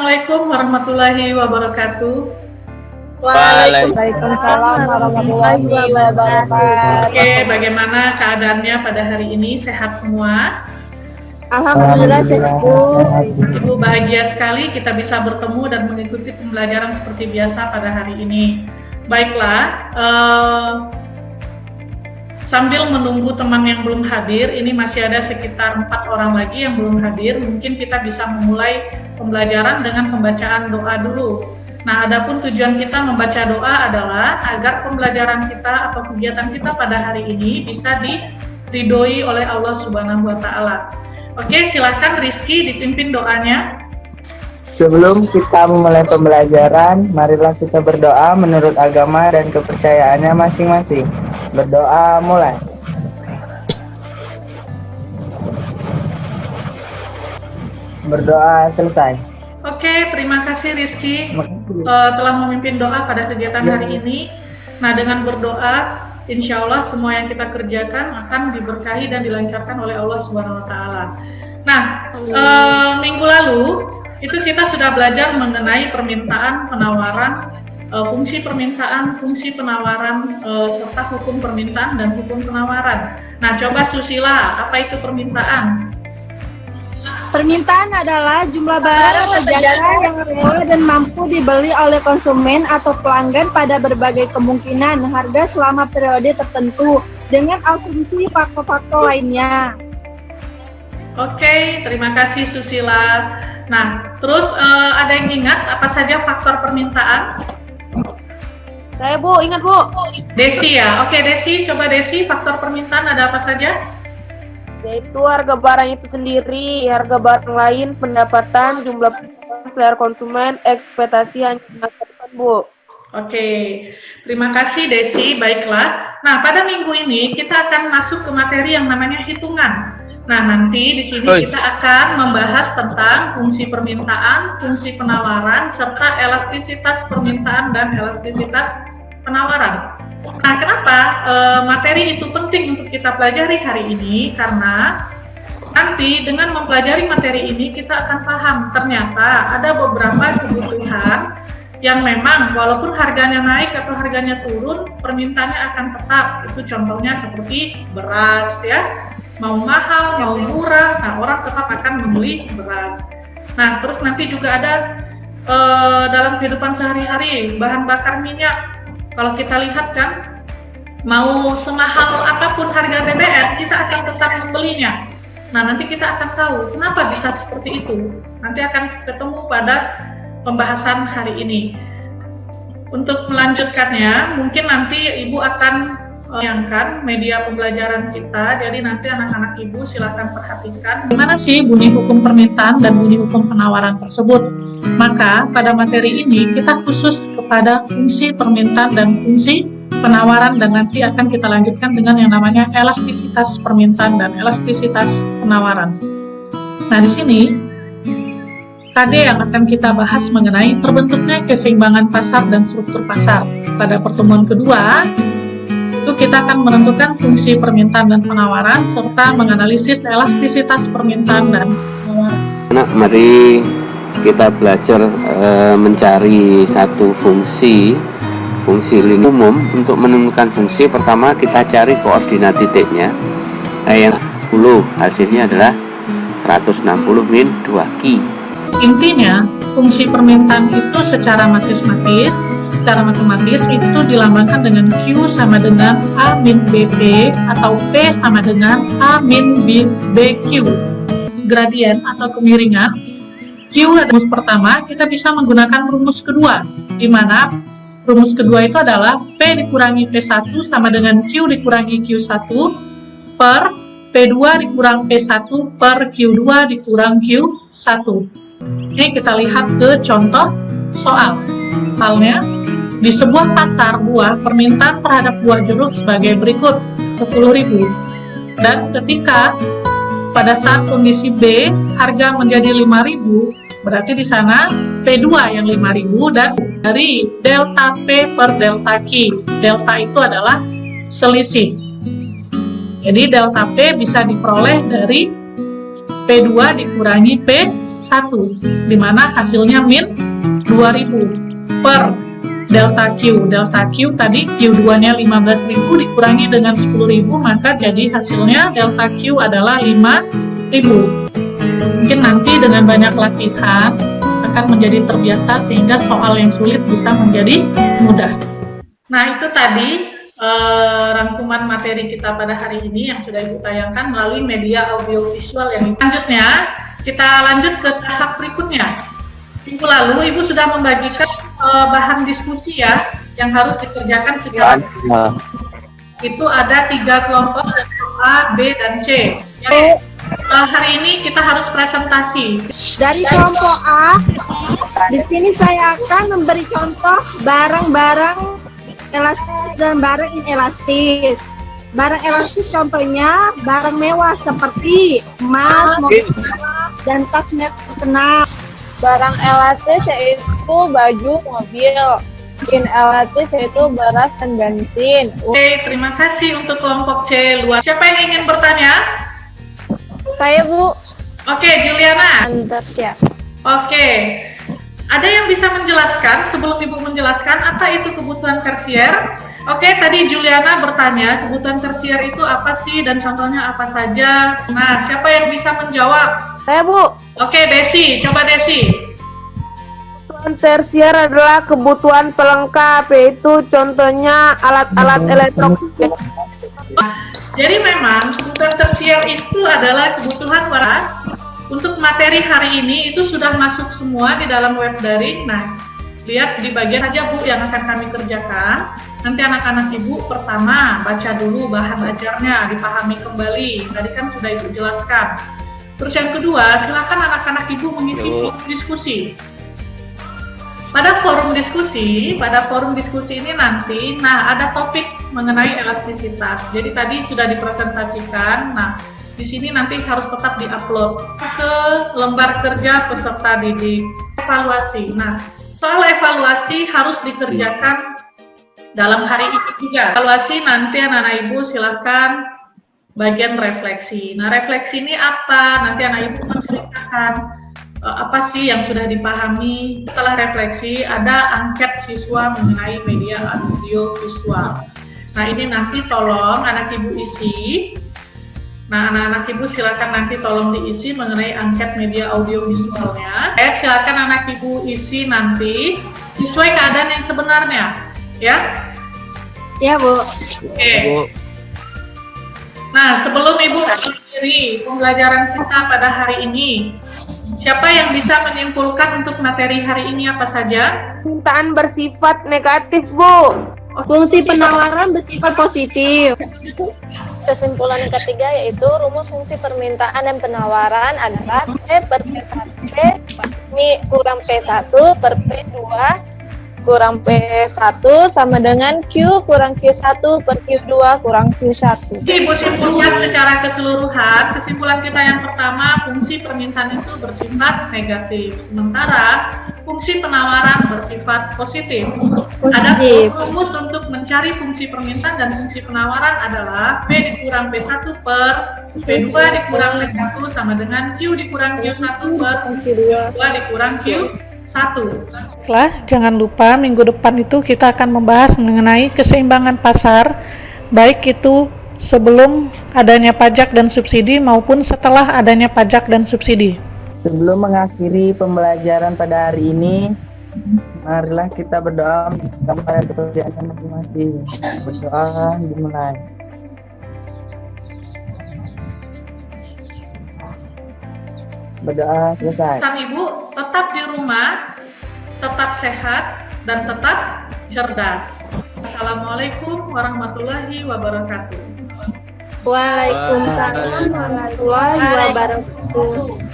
Assalamualaikum warahmatullahi wabarakatuh. Waalaikumsalam warahmatullahi wabarakatuh. Oke, bagaimana keadaannya pada hari ini? Sehat semua? Alhamdulillah sehat, Bu. Ibu bahagia sekali kita bisa bertemu dan mengikuti pembelajaran seperti biasa pada hari ini. Baiklah, sambil menunggu teman yang belum hadir, ini masih ada sekitar 4 orang lagi yang belum hadir. Mungkin kita bisa memulai pembelajaran dengan pembacaan doa dulu. Nah, adapun tujuan kita membaca doa adalah agar pembelajaran kita atau kegiatan kita pada hari ini bisa diridhoi oleh Allah Subhanahu wa Ta'ala. Oke, silakan Rizky dipimpin doanya. Sebelum kita memulai pembelajaran, marilah kita berdoa menurut agama dan kepercayaannya masing-masing. Berdoa mulai. Berdoa selesai. Oke, terima kasih Rizky telah memimpin doa pada kegiatan hari ini. Nah, dengan berdoa, insya Allah semua yang kita kerjakan akan diberkahi dan dilancarkan oleh Allah Subhanahu wa Ta'ala. Nah, minggu lalu itu kita sudah belajar mengenai permintaan, penawaran, fungsi permintaan, fungsi penawaran, serta hukum permintaan dan hukum penawaran. Nah, coba Susila, apa itu permintaan? Permintaan adalah jumlah barang atau jasa yang rela dan mampu dibeli oleh konsumen atau pelanggan pada berbagai kemungkinan harga selama periode tertentu dengan asumsi faktor-faktor lainnya. Oke, terima kasih Susila. Nah, terus ada yang ingat apa saja faktor permintaan? Saya, Bu, ingat, Bu. Desi ya? Oke, Desi, coba Desi, faktor permintaan ada apa saja? Yaitu harga barang itu sendiri, harga barang lain, pendapatan, jumlah selera konsumen, ekspektasi yang dimaksudkan, Bu. Oke, terima kasih Desi. Baiklah. Nah, pada minggu ini kita akan masuk ke materi yang namanya hitungan. Nah, nanti di sini kita akan membahas tentang fungsi permintaan, fungsi penawaran, serta elastisitas permintaan dan elastisitas penawaran. Nah, kenapa materi itu penting untuk kita pelajari hari ini? Karena nanti dengan mempelajari materi ini kita akan paham ternyata ada beberapa kebutuhan yang memang walaupun harganya naik atau harganya turun, permintaannya akan tetap. Itu contohnya seperti beras ya, mau mahal, mau murah, nah orang tetap akan membeli beras. Nah, terus nanti juga ada dalam kehidupan sehari-hari, bahan bakar minyak. Kalau kita lihat kan, mau semahal apapun harga BBM, kita akan tetap membelinya. Nah, nanti kita akan tahu kenapa bisa seperti itu. Nanti akan ketemu pada pembahasan hari ini. Untuk melanjutkannya, mungkin nanti Ibu akan menayangkan media pembelajaran kita. Jadi nanti anak-anak Ibu silakan perhatikan gimana sih bunyi hukum permintaan dan bunyi hukum penawaran tersebut. Maka pada materi ini kita khusus kepada fungsi permintaan dan fungsi penawaran, dan nanti akan kita lanjutkan dengan yang namanya elastisitas permintaan dan elastisitas penawaran. Nah, di sini KD yang akan kita bahas mengenai terbentuknya keseimbangan pasar dan struktur pasar. Pada pertemuan kedua, itu kita akan menentukan fungsi permintaan dan penawaran serta menganalisis elastisitas permintaan dan penawaran. Nah, mari kita belajar mencari satu fungsi lini umum. Untuk menemukan fungsi, pertama kita cari koordinat titiknya. Nah, yang 10 hasilnya adalah 160 min 2Q. Intinya, fungsi permintaan itu secara matematis itu dilambangkan dengan Q sama dengan A min BP atau P sama dengan A min BQ. Gradien atau kemiringan Q adalah rumus pertama, kita bisa menggunakan rumus kedua, di mana rumus kedua itu adalah P dikurangi P1 sama dengan Q dikurangi Q1 per P2 dikurang P1 per Q2 dikurang Q1. Ini kita lihat ke contoh soal. Halnya, di sebuah pasar buah, permintaan terhadap buah jeruk sebagai berikut, 10.000. Dan ketika pada saat kondisi B, harga menjadi 5.000, berarti di sana P2 yang 5.000 dan dari delta P per delta Q. Delta itu adalah selisih. Jadi delta P bisa diperoleh dari P2 dikurangi P1, di mana hasilnya min 2000 per delta Q. Delta Q tadi Q2-nya 15.000 dikurangi dengan 10.000, maka jadi hasilnya delta Q adalah 5.000. Mungkin nanti dengan banyak latihan akan menjadi terbiasa sehingga soal yang sulit bisa menjadi mudah. Nah, itu tadi rangkuman materi kita pada hari ini yang sudah Ibu tayangkan melalui media audiovisual yang selanjutnya. Kita lanjut ke tahap berikutnya. Minggu lalu Ibu sudah membagikan bahan diskusi ya yang harus dikerjakan secara itu ada 3 kelompok, A, B, dan C. Hari ini kita harus presentasi. Dari kelompok A, di sini saya akan memberi contoh barang-barang elastis dan barang inelastis. Barang elastis contohnya barang mewah seperti emas, mobil mewah, dan tas mewah. Barang elastis yaitu baju, mobil. Inelastis yaitu beras dan bensin. Oke, terima kasih untuk kelompok C luar. Siapa yang ingin bertanya? Saya, Bu. Oke, Juliana. Antar siap. Oke. Ada yang bisa menjelaskan sebelum Ibu menjelaskan apa itu kebutuhan tersier? Oke, tadi Juliana bertanya kebutuhan tersier itu apa sih dan contohnya apa saja. Nah, siapa yang bisa menjawab? Saya, Bu. Oke, Desi. Coba Desi. Kebutuhan tersier adalah kebutuhan pelengkap, yaitu contohnya alat-alat elektronik. Jadi memang kebutuhan tersier itu adalah kebutuhan untuk materi hari ini itu sudah masuk semua di dalam web daring. Nah, lihat di bagian aja Bu yang akan kami kerjakan. Nanti anak-anak Ibu pertama baca dulu bahan ajarnya, dipahami kembali. Tadi kan sudah Ibu jelaskan. Terus yang kedua, silakan anak-anak Ibu mengisi forum diskusi. Pada forum diskusi ini nanti, ada topik mengenai elastisitas. Jadi tadi sudah dipresentasikan. Nah, di sini nanti harus tetap diupload ke lembar kerja peserta didik. Evaluasi. Nah, soal evaluasi harus dikerjakan dalam hari ini juga. Evaluasi nanti anak-anak Ibu silakan bagian refleksi. Nah, refleksi ini apa? Nanti anak Ibu menceritakan apa sih yang sudah dipahami. Setelah refleksi ada angket siswa mengenai media audio visual. Nah, ini nanti tolong anak Ibu isi. Nah, anak-anak Ibu silakan nanti tolong diisi mengenai angket media audio visualnya. Silakan anak Ibu isi nanti sesuai keadaan yang sebenarnya, ya? Ya, Bu. Oke. Nah, sebelum Ibu mengakhiri pembelajaran kita pada hari ini, siapa yang bisa menyimpulkan untuk materi hari ini apa saja? Permintaan bersifat negatif, Bu. Fungsi penawaran bersifat positif. Kesimpulan ketiga yaitu rumus fungsi permintaan dan penawaran adalah P per P1 kurang P1 per P2 kurang P1 sama dengan Q kurang Q1 per Q2 kurang Q1. Ibu simpulkan secara keseluruhan, kesimpulan kita yang pertama, fungsi permintaan itu bersifat negatif, sementara fungsi penawaran bersifat positif. Ada rumus untuk mencari fungsi permintaan dan fungsi penawaran adalah P dikurang P1 per P2 dikurang P1 sama dengan Q dikurang Q1 per Q2 dikurang Q1. Jangan lupa minggu depan itu kita akan membahas mengenai keseimbangan pasar, baik itu sebelum adanya pajak dan subsidi maupun setelah adanya pajak dan subsidi. Sebelum mengakhiri pembelajaran pada hari ini, marilah kita berdoa kepada pekerjaan masing-masing. Berdoa dimulai. Berdoa selesai. Ibu tetap di rumah, tetap sehat, dan tetap cerdas. Assalamualaikum warahmatullahi wabarakatuh. Waalaikumsalam warahmatullahi wabarakatuh.